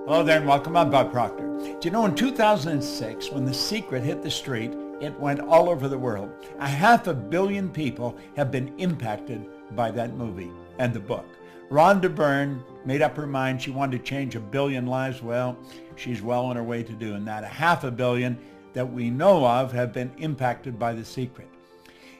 Hello there and welcome. I'm Bob Proctor. Do you know in 2006 when The Secret hit the street, it went all over the world. 500 million people have been impacted by that movie and the book. Rhonda Byrne made up her mind she wanted to change 1 billion lives. Well, she's well on her way to doing that. 500 million that we know of have been impacted by The Secret.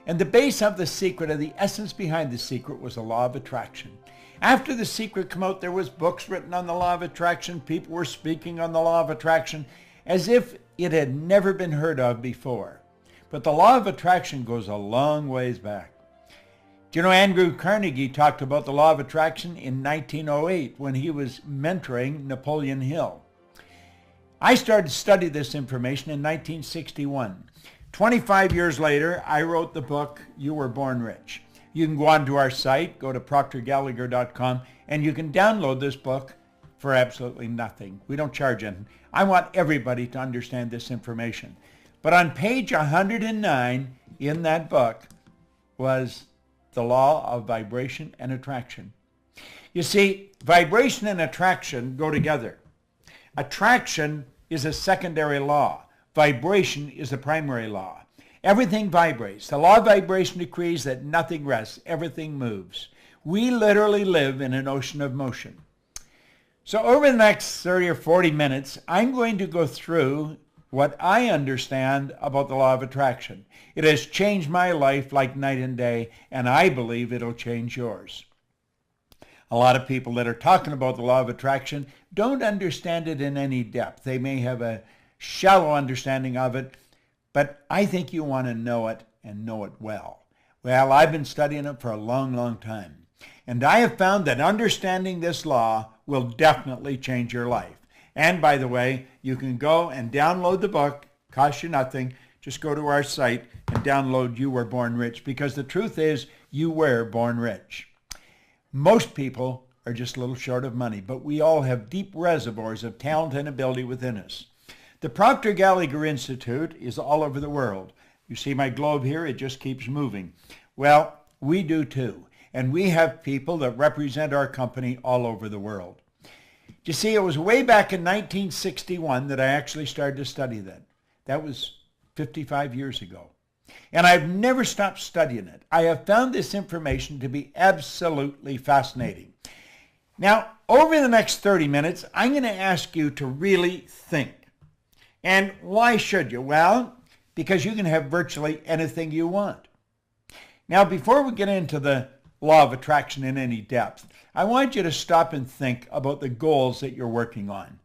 And the base of The Secret, or the essence behind The Secret, was the law of attraction. After The Secret came out, there was books written on the law of attraction. People were speaking on the law of attraction as if it had never been heard of before. But the law of attraction goes a long ways back. Do you know Andrew Carnegie talked about the law of attraction in 1908 when he was mentoring Napoleon Hill? I started to study this information in 1961. 25 years later, I wrote the book, You Were Born Rich. You can go onto our site, go to proctorgallagher.com, and you can download this book for absolutely nothing. We don't charge anything. I want everybody to understand this information. But on page 109 in that book was the law of vibration and attraction. You see, vibration and attraction go together. Attraction is a secondary law. Vibration is a primary law. Everything vibrates. The law of vibration decrees that nothing rests. Everything moves. We literally live in an ocean of motion. So over the next 30 or 40 minutes, I'm going to go through what I understand about the law of attraction. It has changed my life like night and day, and I believe it'll change yours. A lot of people that are talking about the law of attraction don't understand it in any depth. They may have a shallow understanding of it, but I think you want to know it and know it well. Well, I've been studying it for a long, long time. And I have found that understanding this law will definitely change your life. And by the way, you can go and download the book. Costs you nothing. Just go to our site and download You Were Born Rich, because the truth is you were born rich. Most people are just a little short of money, but we all have deep reservoirs of talent and ability within us. The Proctor Gallagher Institute is all over the world. You see my globe here, it just keeps moving. Well, we do too. And we have people that represent our company all over the world. You see, it was way back in 1961 that I actually started to study that. That was 55 years ago. And I've never stopped studying it. I have found this information to be absolutely fascinating. Now, over the next 30 minutes, I'm going to ask you to really think. And why should you? Well, because you can have virtually anything you want. Now, before we get into the law of attraction in any depth, I want you to stop and think about the goals that you're working on.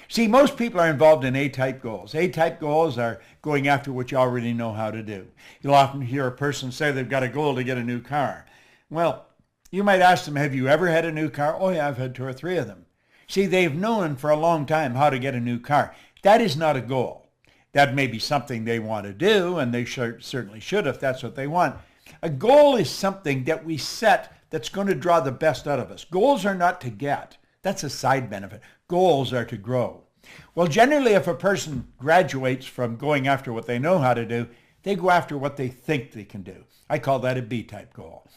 See, most people are involved in A-type goals. A-type goals are going after what you already know how to do. You'll often hear a person say they've got a goal to get a new car. Well, you might ask them, have you ever had a new car? Oh yeah, I've had 2 or 3 of them. See, they've known for a long time how to get a new car. That is not a goal. That may be something they want to do, and they certainly should if that's what they want. A goal is something that we set that's going to draw the best out of us. Goals are not to get. That's a side benefit. Goals are to grow. Well, generally, if a person graduates from going after what they know how to do, they go after what they think they can do. I call that a B-type goal.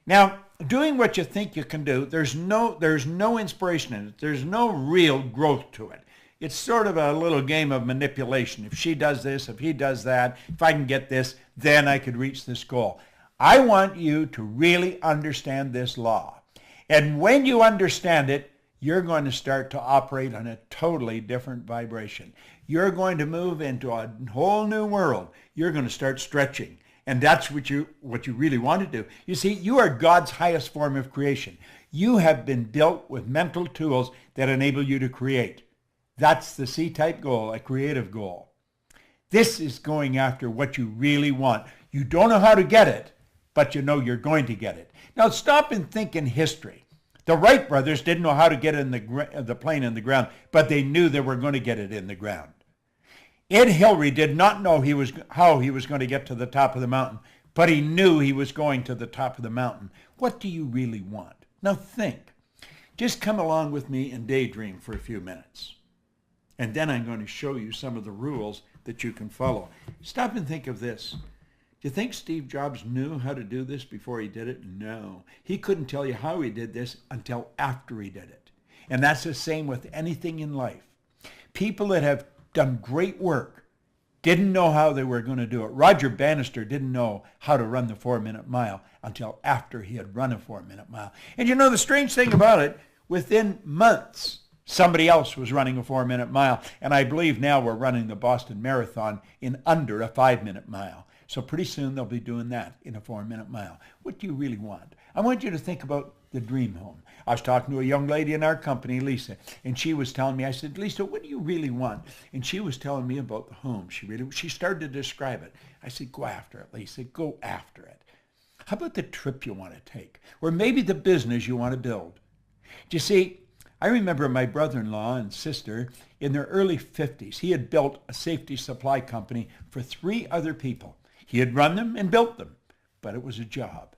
Now, doing what you think you can do, there's no inspiration in it. There's no real growth to it. It's sort of a little game of manipulation. If she does this, if he does that, if I can get this, then I could reach this goal. I want you to really understand this law. And when you understand it, you're going to start to operate on a totally different vibration. You're going to move into a whole new world. You're going to start stretching. And that's what you really want to do. You see, you are God's highest form of creation. You have been built with mental tools that enable you to create. That's the C-type goal, a creative goal. This is going after what you really want. You don't know how to get it, but you know you're going to get it. Now stop and think in history. The Wright brothers didn't know how to get the plane in the ground, but they knew they were going to get it in the ground. Ed Hillary did not know how he was going to get to the top of the mountain, but he knew he was going to the top of the mountain. What do you really want? Now think. Just come along with me and daydream for a few minutes. And then I'm going to show you some of the rules that you can follow. Stop and think of this. Do you think Steve Jobs knew how to do this before he did it? No. He couldn't tell you how he did this until after he did it. And that's the same with anything in life. People that have done great work didn't know how they were going to do it. Roger Bannister didn't know how to run the 4-minute mile until after he had run a 4-minute mile. And you know, the strange thing about it, within months, somebody else was running a 4-minute mile. And I believe now we're running the Boston Marathon in under a 5-minute mile. So pretty soon they'll be doing that in a 4-minute mile. What do you really want? I want you to think about the dream home. I was talking to a young lady in our company, Lisa, and she was telling me, I said, Lisa, what do you really want? And she was telling me about the home. She started to describe it. I said, go after it, Lisa, go after it. How about the trip you want to take? Or maybe the business you want to build? Do you see, I remember my brother-in-law and sister in their early 50s. He had built a safety supply company for 3 other people. He had run them and built them, but it was a job.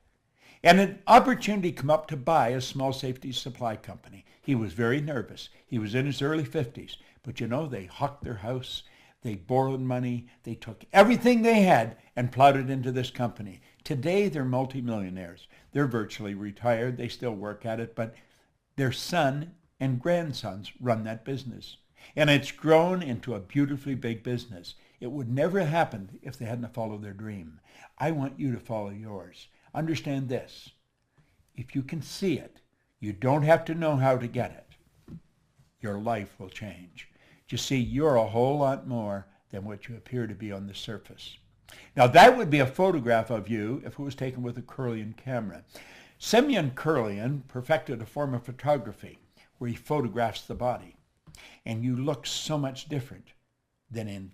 And an opportunity came up to buy a small safety supply company. He was very nervous. He was in his early 50s. But you know, they hucked their house. They borrowed money. They took everything they had and plowed it into this company. Today, they're multimillionaires. They're virtually retired. They still work at it, but their son and grandsons run that business. And it's grown into a beautifully big business. It would never have happened if they hadn't followed their dream. I want you to follow yours. Understand this. If you can see it, you don't have to know how to get it. Your life will change. You see, you're a whole lot more than what you appear to be on the surface. Now, that would be a photograph of you if it was taken with a Kirlian camera. Semyon Kirlian perfected a form of photography where he photographs the body. And you look so much different than in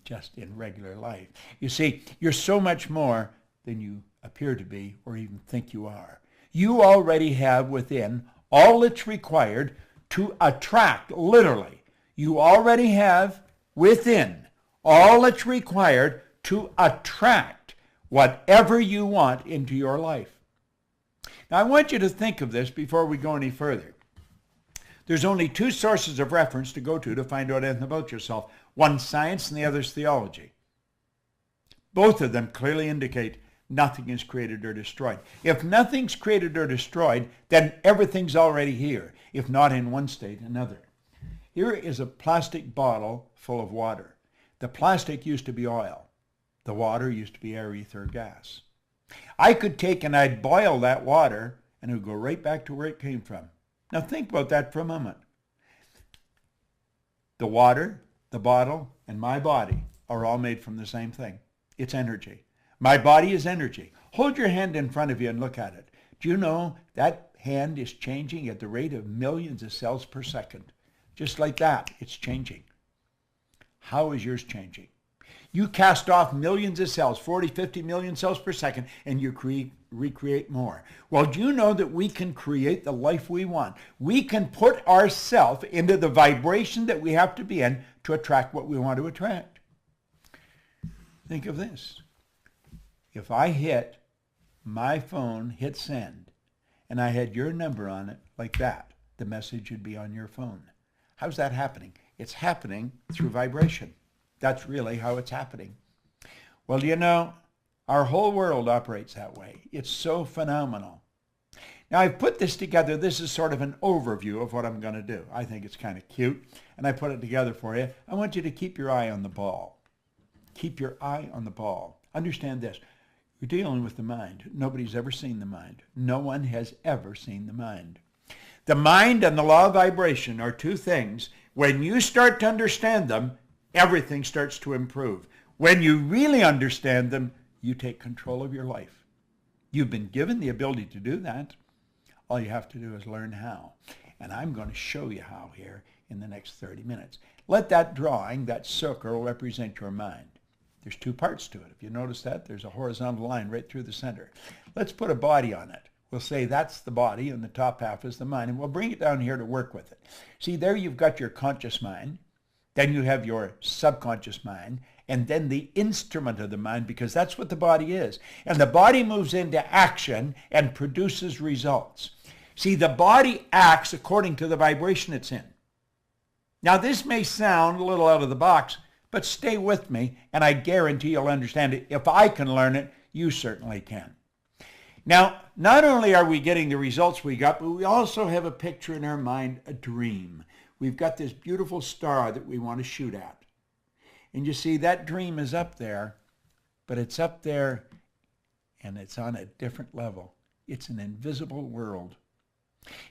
regular life. You see, you're so much more than you appear to be or even think you are. You already have within all that's required to attract, literally. You already have within all that's required to attract whatever you want into your life. Now, I want you to think of this before we go any further. There's only 2 sources of reference to go to find out anything about yourself. One's science and the other's theology. Both of them clearly indicate nothing is created or destroyed. If nothing's created or destroyed, then everything's already here, if not in one state, another. Here is a plastic bottle full of water. The plastic used to be oil. The water used to be air, ether, or gas. I could take and I'd boil that water and it would go right back to where it came from. Now think about that for a moment. The water, the bottle, and my body are all made from the same thing. It's energy. My body is energy. Hold your hand in front of you and look at it. Do you know that hand is changing at the rate of millions of cells per second? Just like that, it's changing. How is yours changing? You cast off millions of cells, 40, 50 million cells per second, and you recreate more. Well, do you know that we can create the life we want? We can put ourselves into the vibration that we have to be in to attract what we want to attract. Think of this. If I hit my phone, hit send, and I had your number on it like that, the message would be on your phone. How's that happening? It's happening through vibration. That's really how it's happening. Well, you know, our whole world operates that way. It's so phenomenal. Now, I've put this together. This is sort of an overview of what I'm going to do. I think it's kind of cute, and I put it together for you. I want you to keep your eye on the ball. Keep your eye on the ball. Understand this. You're dealing with the mind. Nobody's ever seen the mind. No one has ever seen the mind. The mind and the law of vibration are 2 things. When you start to understand them, everything starts to improve. When you really understand them, you take control of your life. You've been given the ability to do that. All you have to do is learn how. And I'm going to show you how here in the next 30 minutes. Let that drawing, that circle, represent your mind. There's 2 parts to it. If you notice that, there's a horizontal line right through the center. Let's put a body on it. We'll say that's the body and the top half is the mind, and we'll bring it down here to work with it. See, there you've got your conscious mind. Then you have your subconscious mind, and then the instrument of the mind, because that's what the body is. And the body moves into action and produces results. See, the body acts according to the vibration it's in. Now, this may sound a little out of the box, but stay with me, and I guarantee you'll understand it. If I can learn it, you certainly can. Now, not only are we getting the results we got, but we also have a picture in our mind, a dream. We've got this beautiful star that we want to shoot at. And you see, that dream is up there, but it's up there and it's on a different level. It's an invisible world.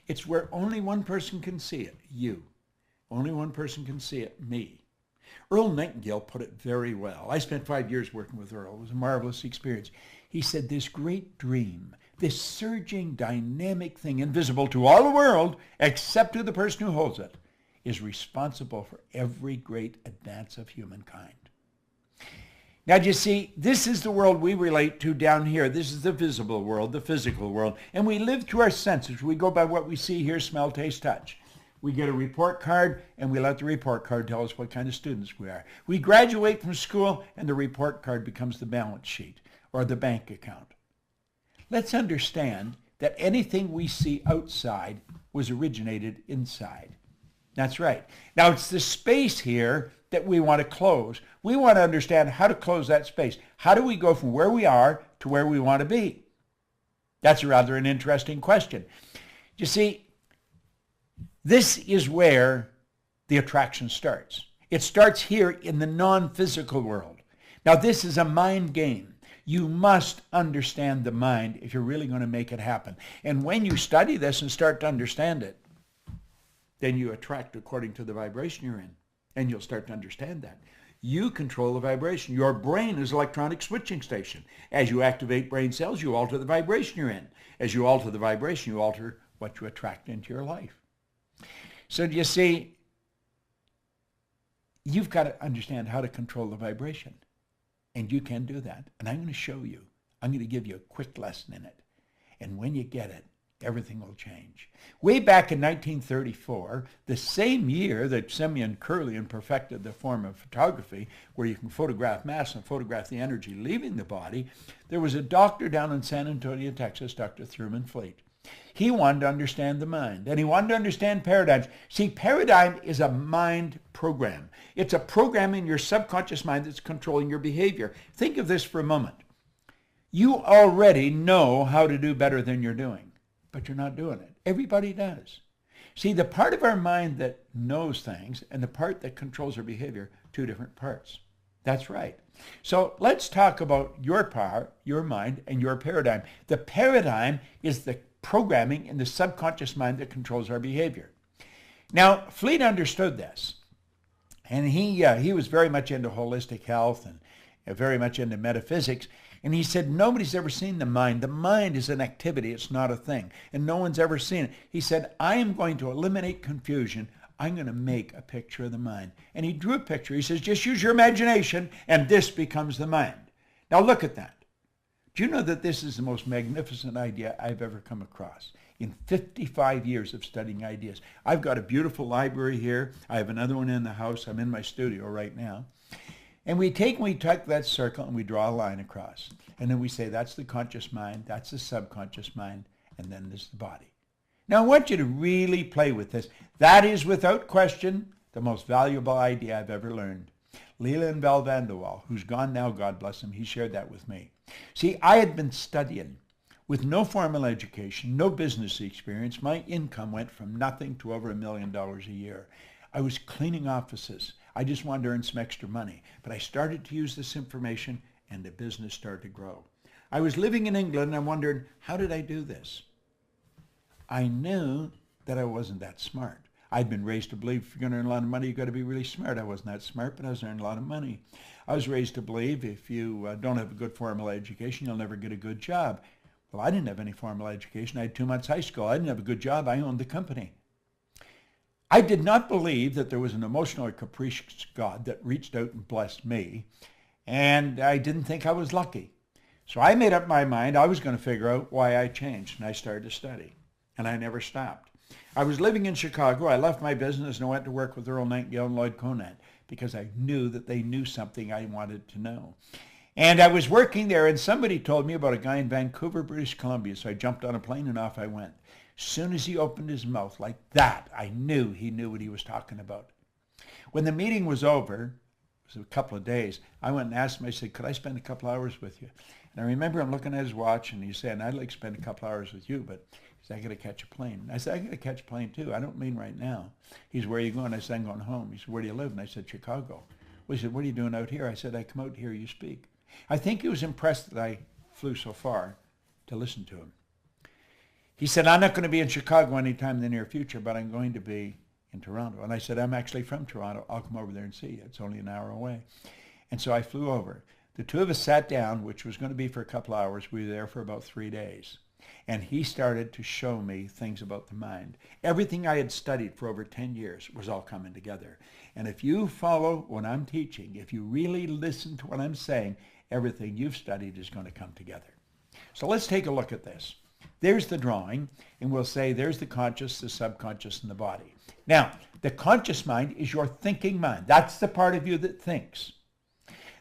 It's where only one person can see it, you. Only one person can see it, me. Earl Nightingale put it very well. I spent 5 years working with Earl. It was a marvelous experience. He said, this great dream, this surging, dynamic thing, invisible to all the world, except to the person who holds it, is responsible for every great advance of humankind. Now, do you see, this is the world we relate to down here. This is the visible world, the physical world. And we live through our senses. We go by what we see, hear, smell, taste, touch. We get a report card, and we let the report card tell us what kind of students we are. We graduate from school, and the report card becomes the balance sheet or the bank account. Let's understand that anything we see outside was originated inside. That's right. Now, it's the space here that we want to close. We want to understand how to close that space. How do we go from where we are to where we want to be? That's rather an interesting question. You see, this is where the attraction starts. It starts here in the non-physical world. Now, this is a mind game. You must understand the mind if you're really going to make it happen. And when you study this and start to understand it, then you attract according to the vibration you're in. And you'll start to understand that. You control the vibration. Your brain is an electronic switching station. As you activate brain cells, you alter the vibration you're in. As you alter the vibration, you alter what you attract into your life. So do you see, you've got to understand how to control the vibration. And you can do that. And I'm going to show you. I'm going to give you a quick lesson in it. And when you get it, everything will change. Way back in 1934, the same year that Simeon Kirlian perfected the form of photography, where you can photograph mass and photograph the energy leaving the body, there was a doctor down in San Antonio, Texas, Dr. Thurman Fleet. He wanted to understand the mind, and he wanted to understand paradigms. See, paradigm is a mind program. It's a program in your subconscious mind that's controlling your behavior. Think of this for a moment. You already know how to do better than you're doing, but you're not doing it. Everybody does. See, the part of our mind that knows things and the part that controls our behavior, two different parts. That's right. So let's talk about your power, your mind, and your paradigm. The paradigm is the programming in the subconscious mind that controls our behavior. Now, Fleet understood this, and he was very much into holistic health and very much into metaphysics. And he said, nobody's ever seen the mind. The mind is an activity. It's not a thing. And no one's ever seen it. He said, I am going to eliminate confusion. I'm going to make a picture of the mind. And he drew a picture. He says, just use your imagination, and this becomes the mind. Now look at that. Do you know that this is the most magnificent idea I've ever come across? In 55 years of studying ideas. I've got a beautiful library here. I have another one in the house. I'm in my studio right now. And we take that circle and we draw a line across. And then we say, that's the conscious mind, that's the subconscious mind, and then there's the body. Now I want you to really play with this. That is, without question, the most valuable idea I've ever learned. Leland Bell Vanderwall, who's gone now, God bless him, he shared that with me. See, I had been studying with no formal education, no business experience. My income went from nothing to over $1 million a year. I was cleaning offices. I just wanted to earn some extra money. But I started to use this information, and the business started to grow. I was living in England, and I wondered, how did I do this? I knew that I wasn't that smart. I'd been raised to believe if you're going to earn a lot of money, you've got to be really smart. I wasn't that smart, but I was earning a lot of money. I was raised to believe if you don't have a good formal education, you'll never get a good job. Well, I didn't have any formal education. I had 2 months high school. I didn't have a good job. I owned the company. I did not believe that there was an emotional or capricious God that reached out and blessed me, and I didn't think I was lucky. So I made up my mind I was going to figure out why I changed, and I started to study, and I never stopped. I was living in Chicago. I left my business and I went to work with Earl Nightingale and Lloyd Conant because I knew that they knew something I wanted to know. And I was working there, and somebody told me about a guy in Vancouver, British Columbia, so I jumped on a plane and off I went. As soon as he opened his mouth like that, I knew he knew what he was talking about. When the meeting was over, it was a couple of days, I went and asked him, I said, could I spend a couple hours with you? And I remember him looking at his watch, and he's saying, I'd like to spend a couple hours with you, but he said, I got to catch a plane. And I said, I got to catch a plane too. I don't mean right now. He said, where are you going? I said, I'm going home. He said, where do you live? And I said, Chicago. Well, he said, what are you doing out here? I said, I come out to hear you speak. I think he was impressed that I flew so far to listen to him. He said, I'm not going to be in Chicago anytime in the near future, but I'm going to be in Toronto. And I said, I'm actually from Toronto. I'll come over there and see you. It's only an hour away. And so I flew over. The two of us sat down, which was going to be for a couple hours. We were there for about 3 days. And he started to show me things about the mind. Everything I had studied for over 10 years was all coming together. And if you follow what I'm teaching, if you really listen to what I'm saying, everything you've studied is going to come together. So let's take a look at this. There's the drawing, and we'll say there's the conscious, the subconscious, and the body. Now, the conscious mind is your thinking mind. That's the part of you that thinks.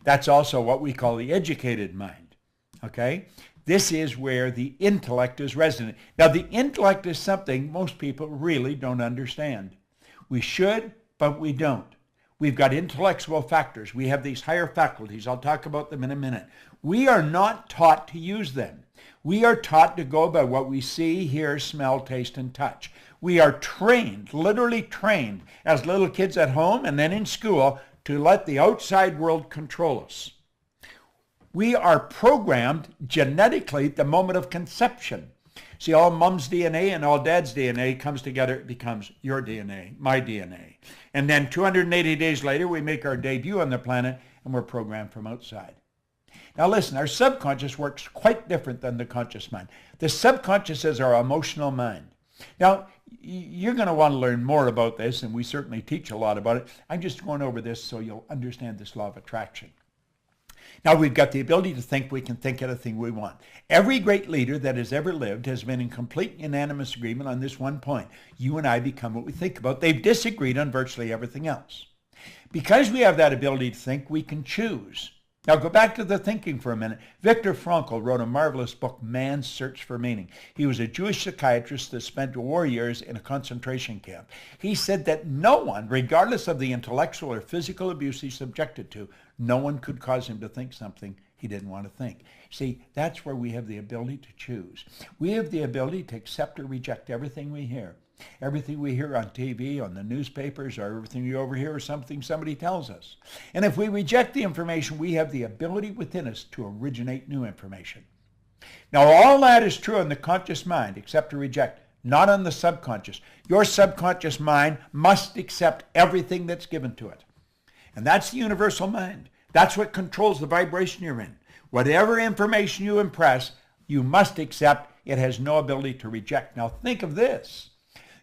That's also what we call the educated mind, okay? This is where the intellect is resident. Now, the intellect is something most people really don't understand. We should, but we don't. We've got intellectual factors. We have these higher faculties. I'll talk about them in a minute. We are not taught to use them. We are taught to go by what we see, hear, smell, taste, and touch. We are trained, literally trained, as little kids at home and then in school to let the outside world control us. We are programmed genetically at the moment of conception. See, all mom's DNA and all dad's DNA comes together, it becomes your DNA, my DNA. And then 280 days later, we make our debut on the planet and we're programmed from outside. Now listen, our subconscious works quite different than the conscious mind. The subconscious is our emotional mind. Now, you're going to want to learn more about this, and we certainly teach a lot about it. I'm just going over this so you'll understand this law of attraction. Now, we've got the ability to think. We can think anything we want. Every great leader that has ever lived has been in complete unanimous agreement on this one point. You and I become what we think about. They've disagreed on virtually everything else. Because we have that ability to think, we can choose. Now go back to the thinking for a minute. Viktor Frankl wrote a marvelous book, Man's Search for Meaning. He was a Jewish psychiatrist that spent war years in a concentration camp. He said that no one, regardless of the intellectual or physical abuse he's subjected to, no one could cause him to think something he didn't want to think. See, that's where we have the ability to choose. We have the ability to accept or reject everything we hear. Everything we hear on TV, on the newspapers, or everything you overhear is something somebody tells us. And if we reject the information, we have the ability within us to originate new information. Now, all that is true in the conscious mind, accept or reject, not on the subconscious. Your subconscious mind must accept everything that's given to it. And that's the universal mind. That's what controls the vibration you're in. Whatever information you impress, you must accept. It has no ability to reject. Now, think of this.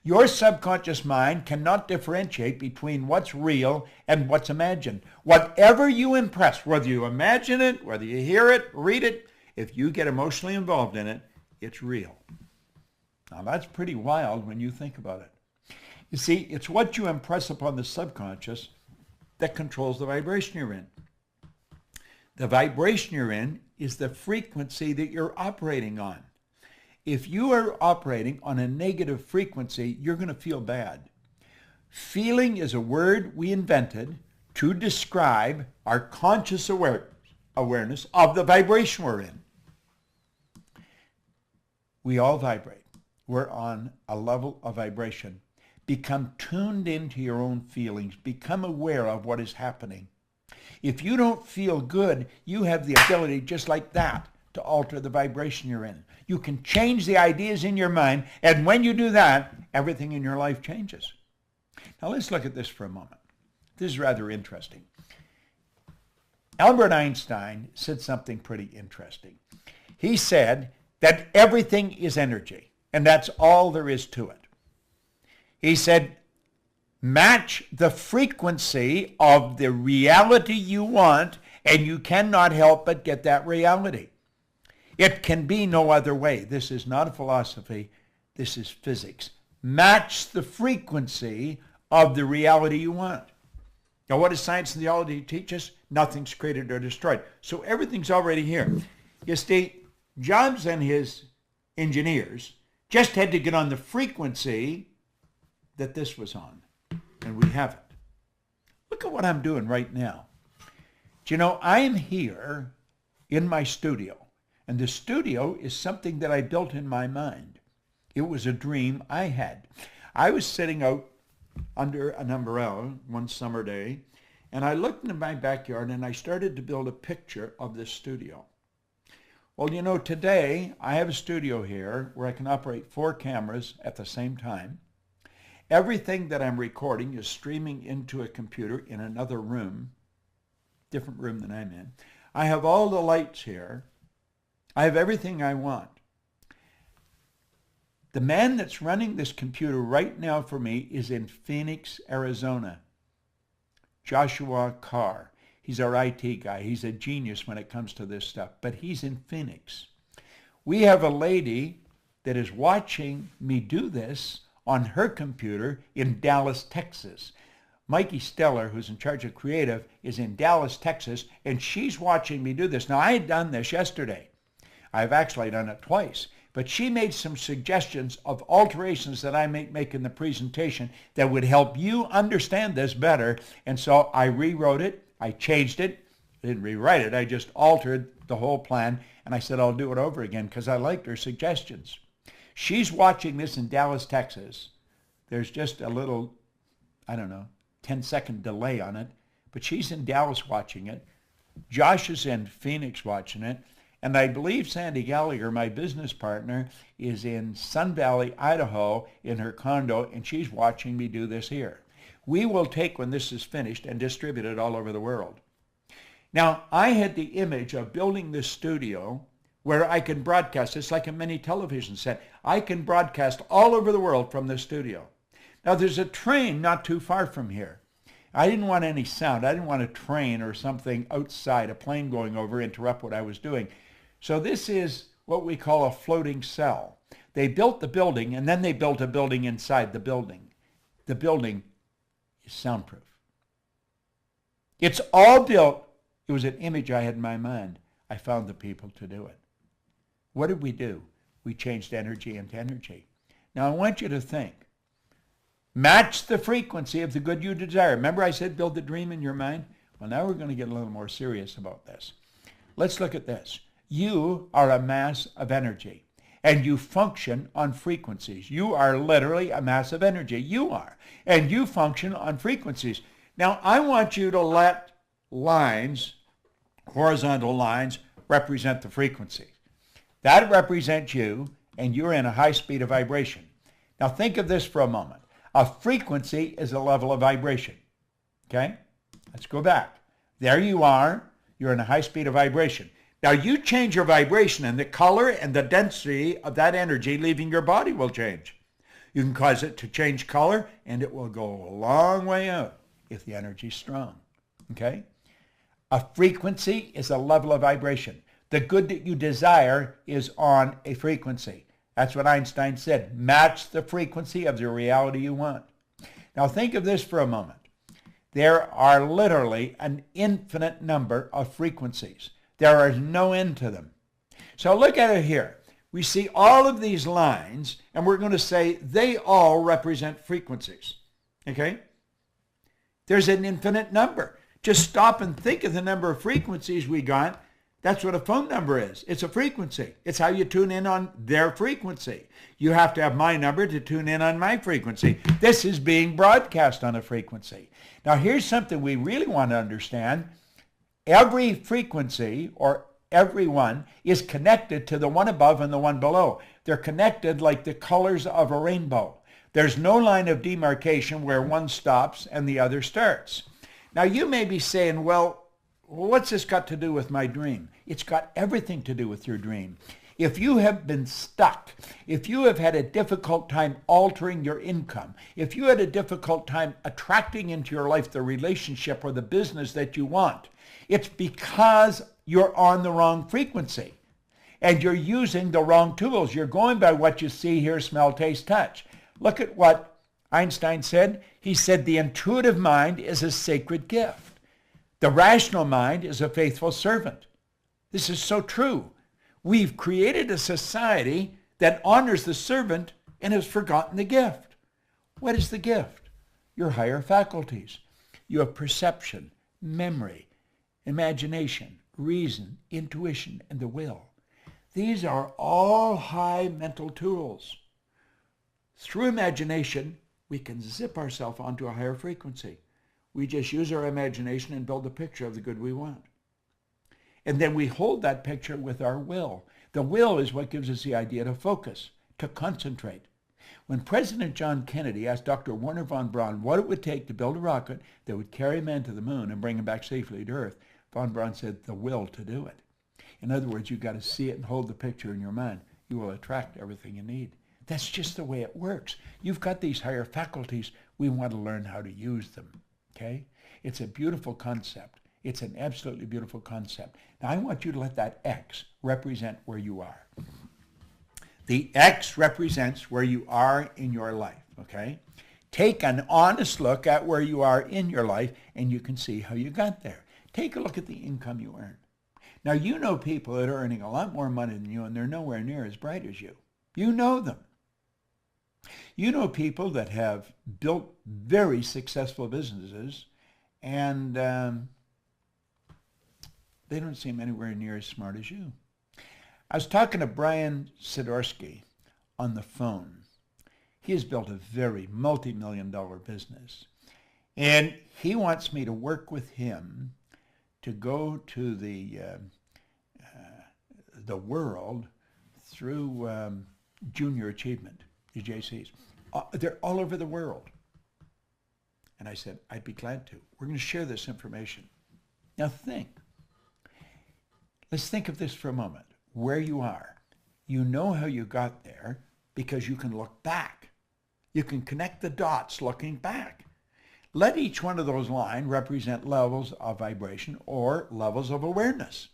Your subconscious mind cannot differentiate between what's real and what's imagined. Whatever you impress, whether you imagine it, whether you hear it, read it, if you get emotionally involved in it, it's real. Now that's pretty wild when you think about it. You see, it's what you impress upon the subconscious that controls the vibration you're in. The vibration you're in is the frequency that you're operating on. If you are operating on a negative frequency, you're going to feel bad. Feeling is a word we invented to describe our conscious awareness of the vibration we're in. We all vibrate. We're on a level of vibration. Become tuned into your own feelings. Become aware of what is happening. If you don't feel good, you have the ability just like that to alter the vibration you're in. You can change the ideas in your mind, and when you do that, everything in your life changes. Now let's look at this for a moment. This is rather interesting. Albert Einstein said something pretty interesting. He said that everything is energy, and that's all there is to it. He said, match the frequency of the reality you want, and you cannot help but get that reality. It can be no other way. This is not a philosophy. This is physics. Match the frequency of the reality you want. Now, what does science and theology teach us? Nothing's created or destroyed. So everything's already here. You see, Jobs and his engineers just had to get on the frequency that this was on, and we haven't. Look at what I'm doing right now. Do you know, I'm here in my studio. And the studio is something that I built in my mind. It was a dream I had. I was sitting out under an umbrella one summer day, and I looked into my backyard and I started to build a picture of this studio. Well, you know, today I have a studio here where I can operate 4 cameras at the same time. Everything that I'm recording is streaming into a computer in another room, different room than I'm in. I have all the lights here. I have everything I want. The man that's running this computer right now for me is in Phoenix, Arizona. Joshua Carr. He's our IT guy. He's a genius when it comes to this stuff, but he's in Phoenix. We have a lady that is watching me do this on her computer in Dallas, Texas. Mikey Steller, who's in charge of creative, is in Dallas, Texas, and she's watching me do this. Now, I had done this yesterday. I've actually done it twice. But she made some suggestions of alterations that I make in the presentation that would help you understand this better. And so I rewrote it. I changed it. I didn't rewrite it. I just altered the whole plan. And I said, I'll do it over again because I liked her suggestions. She's watching this in Dallas, Texas. There's just a little, 10-second delay on it. But she's in Dallas watching it. Josh is in Phoenix watching it. And I believe Sandy Gallagher, my business partner, is in Sun Valley, Idaho, in her condo, and she's watching me do this here. We will take, when this is finished, and distribute it all over the world. Now, I had the image of building this studio where I can broadcast. It's like a mini television set. I can broadcast all over the world from this studio. Now, there's a train not too far from here. I didn't want any sound. I didn't want a train or something outside, a plane going over, interrupt what I was doing. So this is what we call a floating cell. They built the building, and then they built a building inside the building. The building is soundproof. It's all built. It was an image I had in my mind. I found the people to do it. What did we do? We changed energy into energy. Now I want you to think. Match the frequency of the good you desire. Remember I said build the dream in your mind? Well, now we're going to get a little more serious about this. Let's look at this. You are a mass of energy, and you function on frequencies. You are literally a mass of energy. You are. And you function on frequencies. Now, I want you to let lines, horizontal lines, represent the frequency. That represents you, and you're in a high speed of vibration. Now, think of this for a moment. A frequency is a level of vibration. Okay? Let's go back. There you are. You're in a high speed of vibration. Now you change your vibration and the color and the density of that energy leaving your body will change. You can cause it to change color and it will go a long way out if the energy is strong. Okay? A frequency is a level of vibration. The good that you desire is on a frequency. That's what Einstein said. Match the frequency of the reality you want. Now think of this for a moment. There are literally an infinite number of frequencies. There is no end to them. So look at it here. We see all of these lines, and we're going to say they all represent frequencies. Okay? There's an infinite number. Just stop and think of the number of frequencies we got. That's what a phone number is. It's a frequency. It's how you tune in on their frequency. You have to have my number to tune in on my frequency. This is being broadcast on a frequency. Now here's something we really want to understand. Every frequency, or every one, is connected to the one above and the one below. They're connected like the colors of a rainbow. There's no line of demarcation where one stops and the other starts. Now you may be saying, well, what's this got to do with my dream? It's got everything to do with your dream. If you have been stuck, if you have had a difficult time altering your income, if you had a difficult time attracting into your life the relationship or the business that you want, it's because you're on the wrong frequency and you're using the wrong tools. You're going by what you see, hear, smell, taste, touch. Look at what Einstein said. He said the intuitive mind is a sacred gift. The rational mind is a faithful servant. This is so true. We've created a society that honors the servant and has forgotten the gift. What is the gift? Your higher faculties. You have perception, memory, imagination, reason, intuition, and the will. These are all high mental tools. Through imagination, we can zip ourselves onto a higher frequency. We just use our imagination and build a picture of the good we want. And then we hold that picture with our will. The will is what gives us the idea to focus, to concentrate. When President John Kennedy asked Dr. Wernher von Braun what it would take to build a rocket that would carry men to the moon and bring them back safely to Earth, von Braun said, the will to do it. In other words, you've got to see it and hold the picture in your mind. You will attract everything you need. That's just the way it works. You've got these higher faculties. We want to learn how to use them. Okay? It's a beautiful concept. It's an absolutely beautiful concept. Now, I want you to let that X represent where you are. The X represents where you are in your life, okay? Take an honest look at where you are in your life, and you can see how you got there. Take a look at the income you earn. Now, you know people that are earning a lot more money than you, and they're nowhere near as bright as you. You know them. You know people that have built very successful businesses, and they don't seem anywhere near as smart as you. I was talking to Brian Sidorsky on the phone. He has built a very multi-million-dollar business, and he wants me to work with him to go to the world through junior achievement, the JCs. They're all over the world. And I said, I'd be glad to. We're going to share this information. Now think. Let's think of this for a moment. Where you are. You know how you got there because you can look back. You can connect the dots looking back. Let each one of those lines represent levels of vibration or levels of awareness.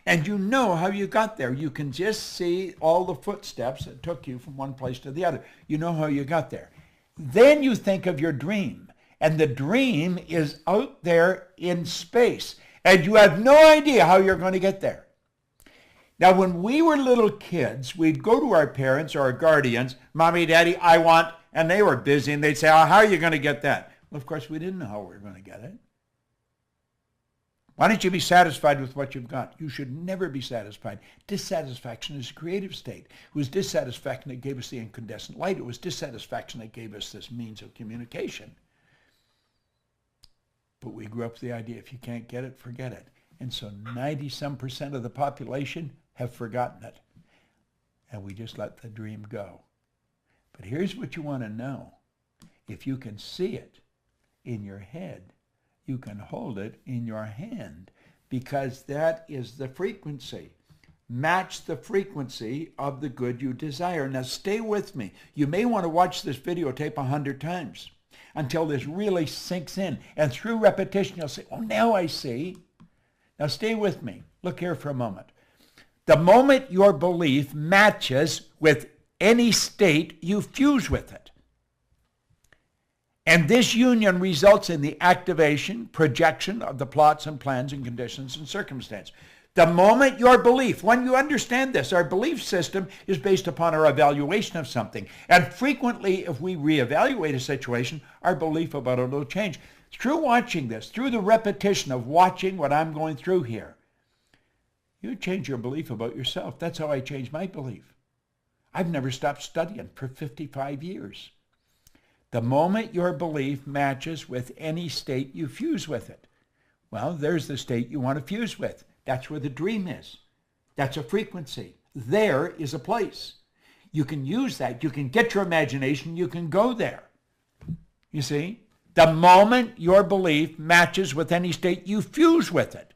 And you know how you got there. You can just see all the footsteps that took you from one place to the other. You know how you got there. Then you think of your dream. And the dream is out there in space. And you have no idea how you're going to get there. Now, when we were little kids, we'd go to our parents or our guardians, Mommy, Daddy, I want, and they were busy, and they'd say, oh, how are you going to get that? Well, of course, we didn't know how we were going to get it. Why don't you be satisfied with what you've got? You should never be satisfied. Dissatisfaction is a creative state. It was dissatisfaction that gave us the incandescent light. It was dissatisfaction that gave us this means of communication. But we grew up with the idea, if you can't get it, forget it. And so 90-some% of the population have forgotten it. And we just let the dream go. But here's what you want to know. If you can see it in your head, you can hold it in your hand, because that is the frequency. Match the frequency of the good you desire. Now stay with me. You may want to watch this videotape 100 times until this really sinks in. And through repetition, you'll say, oh, now I see. Now stay with me. Look here for a moment. The moment your belief matches with any state, you fuse with it. And this union results in the activation, projection of the plots and plans and conditions and circumstance. The moment your belief, when you understand this, our belief system is based upon our evaluation of something. And frequently, if we reevaluate a situation, our belief about it will change. Through watching this, through the repetition of watching what I'm going through here, you change your belief about yourself. That's how I changed my belief. I've never stopped studying for 55 years. The moment your belief matches with any state, you fuse with it. Well, there's the state you want to fuse with. That's where the dream is. That's a frequency. There is a place. You can use that. You can get your imagination. You can go there. You see? The moment your belief matches with any state, you fuse with it.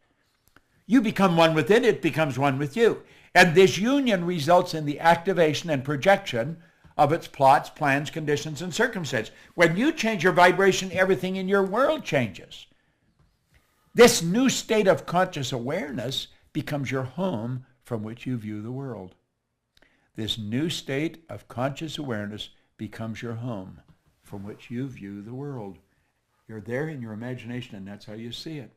You become one with it. It becomes one with you. And this union results in the activation and projection of its plots, plans, conditions, and circumstances. When you change your vibration, everything in your world changes. This new state of conscious awareness becomes your home from which you view the world. This new state of conscious awareness becomes your home from which you view the world. You're there in your imagination, and that's how you see it.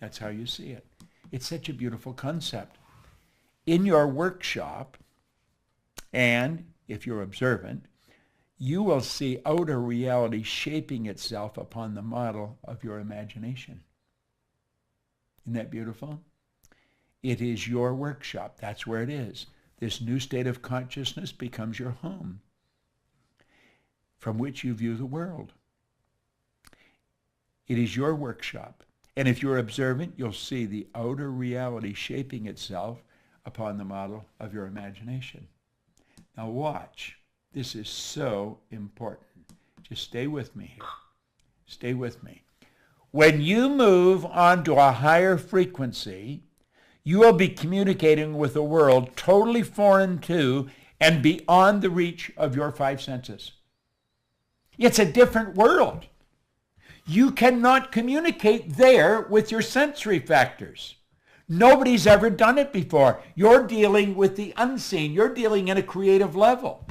That's how you see it. It's such a beautiful concept. In your workshop, and if you're observant, you will see outer reality shaping itself upon the model of your imagination. Isn't that beautiful? It is your workshop. That's where it is. This new state of consciousness becomes your home, from which you view the world. It is your workshop. And if you're observant, you'll see the outer reality shaping itself upon the model of your imagination. Now watch. This is so important. Just stay with me here. Stay with me. When you move on to a higher frequency, you will be communicating with a world totally foreign to and beyond the reach of your five senses. It's a different world. You cannot communicate there with your sensory factors. Nobody's ever done it before. You're dealing with the unseen. You're dealing at a creative level.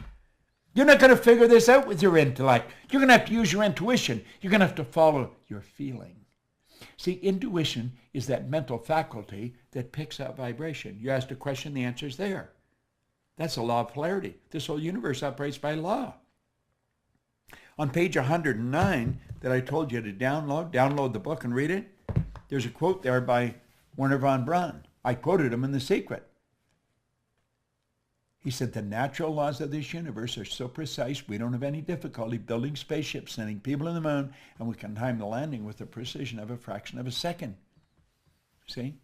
You're not going to figure this out with your intellect. You're going to have to use your intuition. You're going to have to follow your feeling. See, intuition is that mental faculty that picks up vibration. You ask a question, the answer's there. That's the law of polarity. This whole universe operates by law. On page 109 that I told you to download the book and read it, there's a quote there by Wernher von Braun. I quoted him in The Secret. He said, the natural laws of this universe are so precise, we don't have any difficulty building spaceships, sending people to the moon, and we can time the landing with the precision of a fraction of a second. See?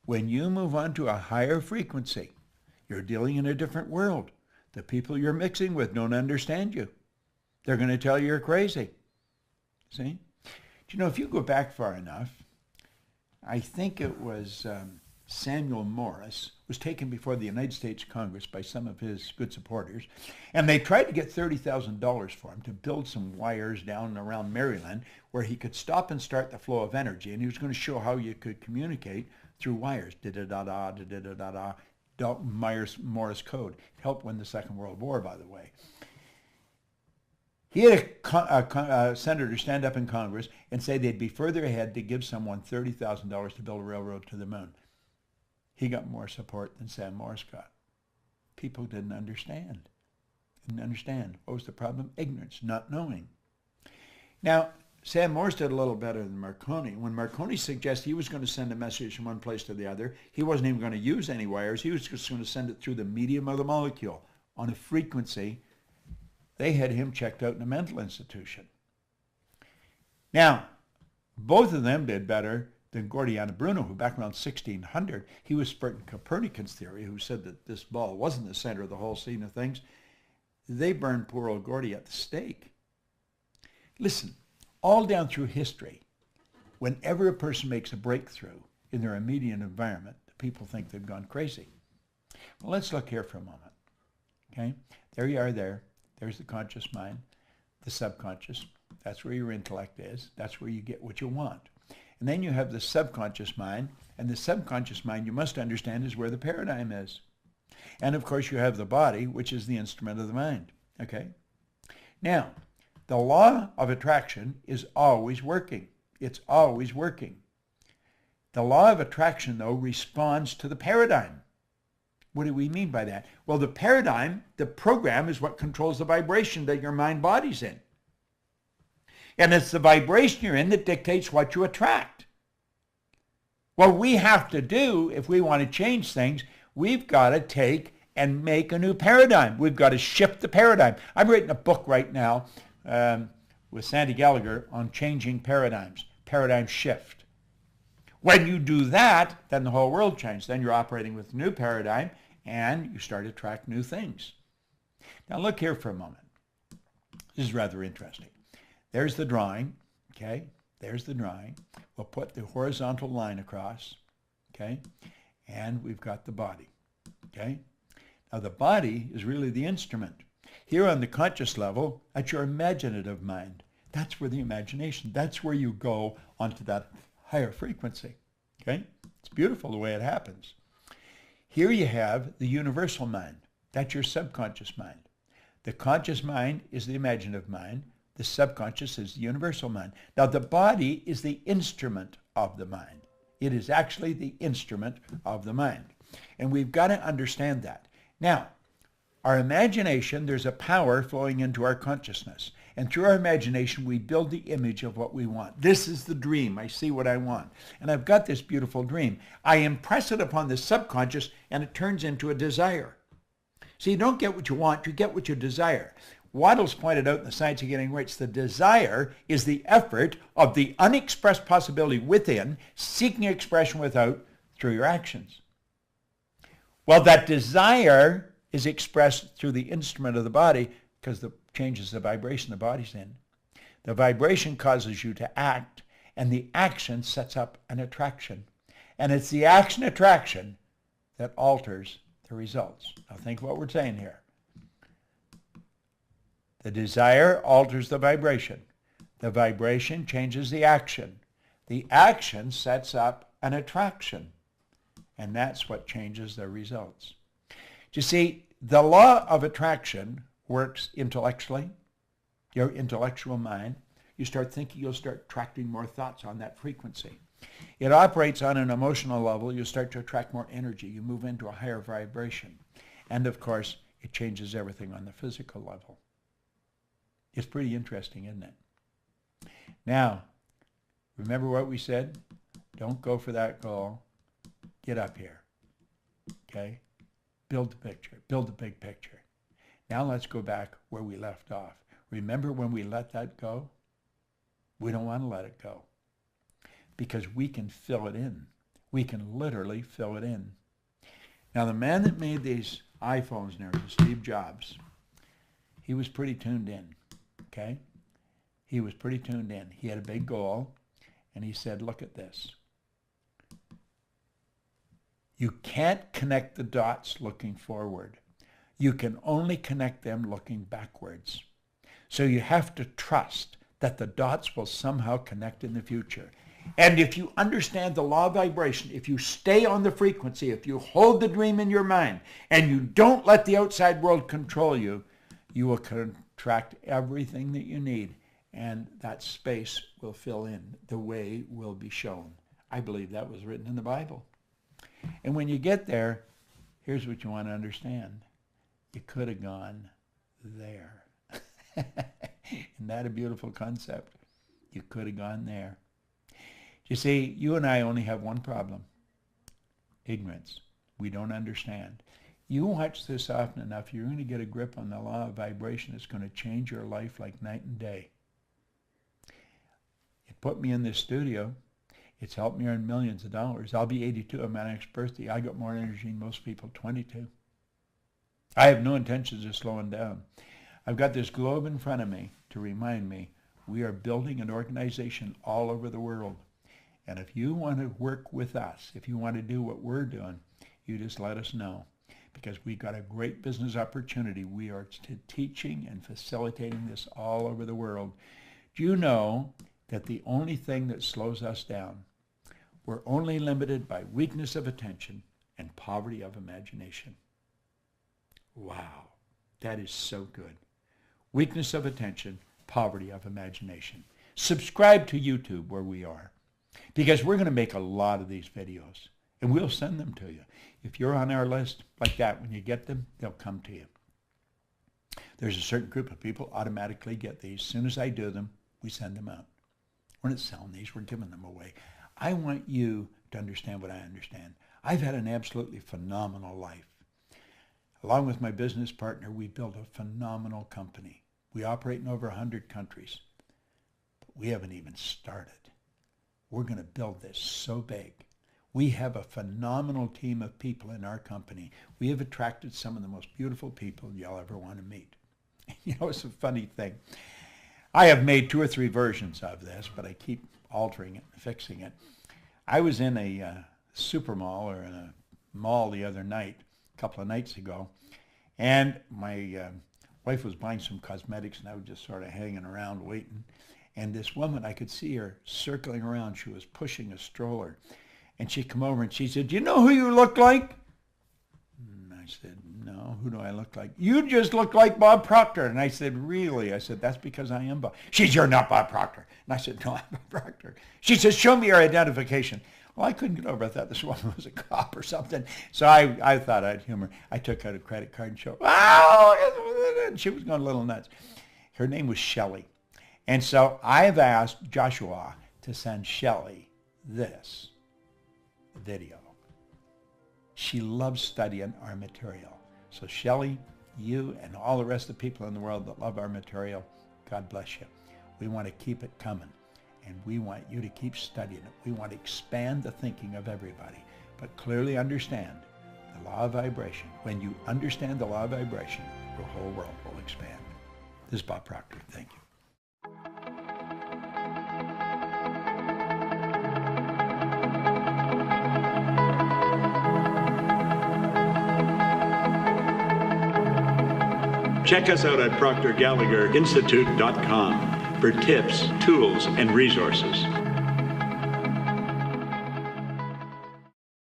When you move on to a higher frequency, you're dealing in a different world. The people you're mixing with don't understand you. They're going to tell you you're crazy. See? Do you know, if you go back far enough, I think it was Samuel Morse was taken before the United States Congress by some of his good supporters, and they tried to get $30,000 for him to build some wires down around Maryland where he could stop and start the flow of energy, and he was going to show how you could communicate through wires. Da-da-da-da, da-da-da-da-da, Morse code. It helped win the Second World War, by the way. He had a senator stand up in Congress and say they'd be further ahead to give someone $30,000 to build a railroad to the moon. He got more support than Sam Morse got. People didn't understand. What was the problem? Ignorance, not knowing. Now, Sam Morse did a little better than Marconi. When Marconi suggested he was going to send a message from one place to the other, he wasn't even going to use any wires. He was just going to send it through the medium of the molecule on a frequency. They had him checked out in a mental institution. Now, both of them did better than Gordiano Bruno, who back around 1600, he was spreading Copernicus theory, who said that this ball wasn't the center of the whole scene of things. They burned poor old Gordy at the stake. Listen, all down through history, whenever a person makes a breakthrough in their immediate environment, the people think they've gone crazy. Well, let's look here for a moment. Okay? There you are there. There's the conscious mind, the subconscious. That's where your intellect is. That's where you get what you want. And then you have the subconscious mind, and the subconscious mind, you must understand, is where the paradigm is. And of course you have the body, which is the instrument of the mind. Okay? Now, the law of attraction is always working. It's always working. The law of attraction, though, responds to the paradigm. What do we mean by that? Well, the paradigm, the program, is what controls the vibration that your mind body's in. And it's the vibration you're in that dictates what you attract. What we have to do, if we want to change things, we've got to take and make a new paradigm. We've got to shift the paradigm. I'm writing a book right now with Sandy Gallagher on changing paradigms, paradigm shift. When you do that, then the whole world changes. Then you're operating with a new paradigm, and you start to attract new things. Now look here for a moment. This is rather interesting. There's the drawing, okay? There's the drawing. We'll put the horizontal line across, okay? And we've got the body, okay? Now the body is really the instrument. Here on the conscious level, that's your imaginative mind. That's where the imagination, that's where you go onto that higher frequency, okay? It's beautiful the way it happens. Here you have the universal mind. That's your subconscious mind. The conscious mind is the imaginative mind. The subconscious is the universal mind. Now the body is the instrument of the mind. It is actually the instrument of the mind. And we've got to understand that. Now, our imagination, there's a power flowing into our consciousness. And through our imagination, we build the image of what we want. This is the dream. I see what I want. And I've got this beautiful dream. I impress it upon the subconscious, and it turns into a desire. So you don't get what you want, you get what you desire. Waddell's pointed out in The Science of Getting Rich, the desire is the effort of the unexpressed possibility within, seeking expression without through your actions. Well, that desire is expressed through the instrument of the body because it changes the vibration the body's in. The vibration causes you to act, and the action sets up an attraction. And it's the action-attraction that alters the results. Now think what we're saying here. The desire alters the vibration. The vibration changes the action. The action sets up an attraction. And that's what changes the results. You see, the law of attraction works intellectually. Your intellectual mind. You start thinking, you'll start attracting more thoughts on that frequency. It operates on an emotional level. You start to attract more energy. You move into a higher vibration. And of course, it changes everything on the physical level. It's pretty interesting, isn't it? Now, remember what we said? Don't go for that goal. Get up here. Okay? Build the picture. Build the big picture. Now let's go back where we left off. Remember when we let that go? We don't want to let it go because we can fill it in. We can literally fill it in. Now, the man that made these iPhones now, Steve Jobs, he was pretty tuned in, okay? He was pretty tuned in. He had a big goal, and he said, look at this. You can't connect the dots looking forward. You can only connect them looking backwards. So you have to trust that the dots will somehow connect in the future. And if you understand the law of vibration, if you stay on the frequency, if you hold the dream in your mind, and you don't let the outside world control you, you will contract everything that you need, and that space will fill in. The way will be shown. I believe that was written in the Bible. And when you get there, here's what you want to understand. You could have gone there. Isn't that a beautiful concept? You could have gone there. You see, you and I only have one problem. Ignorance. We don't understand. You watch this often enough, you're going to get a grip on the law of vibration. It's going to change your life like night and day. It put me in this studio. It's helped me earn millions of dollars. I'll be 82 on my next birthday. I got more energy than most people, 22. I have no intentions of slowing down. I've got this globe in front of me to remind me we are building an organization all over the world. And if you want to work with us, if you want to do what we're doing, you just let us know. Because we've got a great business opportunity. We are teaching and facilitating this all over the world. Do you know that the only thing that slows us down, we're only limited by weakness of attention and poverty of imagination? Wow, that is so good. Weakness of attention, poverty of imagination. Subscribe to YouTube where we are, because we're going to make a lot of these videos, and we'll send them to you. If you're on our list like that, when you get them, they'll come to you. There's a certain group of people automatically get these. As soon as I do them, we send them out. We're not selling these, we're giving them away. I want you to understand what I understand. I've had an absolutely phenomenal life. Along with my business partner, we built a phenomenal company. We operate in over 100 countries, but we haven't even started. We're going to build this so big. We have a phenomenal team of people in our company. We have attracted some of the most beautiful people you'll ever want to meet. You know, it's a funny thing. I have made 2 or 3 versions of this, but I keep altering it and fixing it. I was in a super mall or in a mall the other night, a couple of nights ago, and my wife was buying some cosmetics, and I was just sort of hanging around waiting. And this woman, I could see her circling around. She was pushing a stroller. And she come over and she said, "Do you know who you look like?" And I said, "No, who do I look like?" "You just look like Bob Proctor." And I said, "Really?" I said, "That's because I am Bob." She said, "You're not Bob Proctor." And I said, "No, I'm Bob Proctor." She says, "Show me your identification." Well, I couldn't get over. I thought this woman was a cop or something. So I thought I'd humor. I took out a credit card and showed, "Oh!" And she was going a little nuts. Her name was Shelley. And so I've asked Joshua to send Shelley this video. She loves studying our material. So Shelley, you and all the rest of the people in the world that love our material, God bless you. We want to keep it coming, and we want you to keep studying it. We want to expand the thinking of everybody, but clearly understand the law of vibration. When you understand the law of vibration, your whole world will expand. This is Bob Proctor. Thank you. Check us out at ProctorGallagherInstitute.com for tips, tools, and resources.